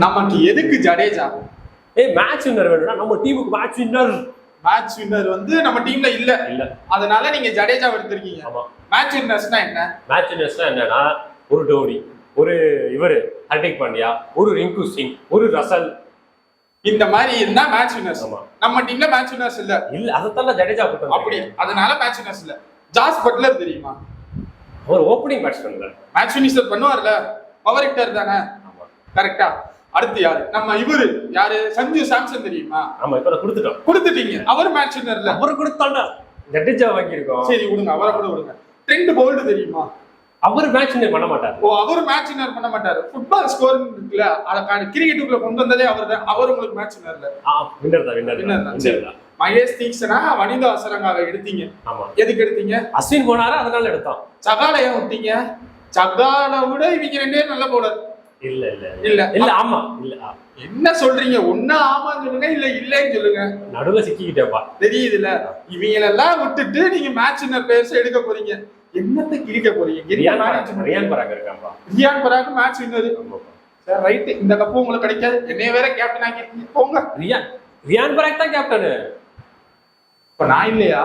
நமக்கு எதுக்கு Jadeja? Match winner வேணும்னா நம்ம டீமுக்கு மேட்ச் வின்னர் வந்து நம்ம டீம்ல இல்ல. அதனால நீங்க ஜடேஜா எடுத்திருக்கீங்க. ஆமா. மேட்ச் வின்னர்ஸ்னா என்ன? மேட்ச் வின்னர்ஸ்னா என்னன்னா ஒரு டோனி, ஒரு இவரு ஹர்திக் பாண்டியா, ஒரு ரிங்கு சிங், ஒரு ரசல், இந்த மாதிரி இருந்தா மேட்ச் வின்னர்ஸ். நம்ம டீம்ல மேட்ச் வின்னர்ஸ் இல்ல. அதத்தான் ஜடேஜா போட்டு அப்படி. அதனால மேட்ச் வின்னர்ஸ் இல்ல. ஜாஸ் பட்லர் தெரியுமா? அவர் ஓப்பனிங் பேட்ஸ்மேன். மேட்ச் வின்னர் பண்ணுவார்ல, பவர் ஹிட்டர் தானே. கரெக்டா. அடுத்து யாரு? நம்ம இவரு யாரு? சஞ்சு சாம்சன் தெரியுமா? ஆமா, இப்ப கொடுத்துட்டீங்க. அவர் மேட்ச் வின்னர் இல்ல. அவர் கொடுத்தாண்டா ஜடேஜா வாங்கியிருக்கோம். சரி விடுங்க, அவரை கூட விடுங்க. ட்ரெண்ட் போல்ட் தெரியுமா? அவர் மேட்ச் வின்னர் பண்ண மாட்டார். அவர் மேட்ச் வின்னர் பண்ண மாட்டாரு. ஃபுட்பால் ஸ்கோர் இருக்குல்ல, அத கிரிக்கெட்டுக்குள்ள கொண்டு வந்ததே அவர்தான். அவர் உங்களுக்கு மேட்ச் வின்னர் இல்ல. வின்னர் தான். மகேஷ் தீக்ஷனா, வனிதா அசரங்காவை எடுத்தீங்க. ஆமா. எதுக்கு எடுத்தீங்க? அஸ்வின் போனாரு, அதனால எடுத்தோம். சகாலைய விட்டீங்க. சகாலை விட இவங்க ரெண்டே நல்ல போலர். இல்ல ஆமா இல்ல. என்ன சொல்றீங்க? ஒண்ணு ஆமான்னு சொல்லுங்க, இல்ல இல்லன்னு சொல்லுங்க. நடுவுல சிக்கிக்கிட்டேப்பா. தெரியுதுல, இவங்களெல்லாம் விட்டுட்டு நீங்க மேட்ச் வின்னர் பிளேயர்ஸ் எடுக்க போறீங்க. என்னத்தை கிழிக்க போறீங்க? ரியான் பராக் இருக்காப்பா. ரியான் பராக் மேட்ச் வின்னர். சரி ரைட், இந்த கப்பு உங்களுக்கு கிடைக்காது. என்னைய வேற கேப்டன் ஆக்கி போங்க. ரியான் பராக் தான் கேப்டன். இப்ப நான் இல்லையா?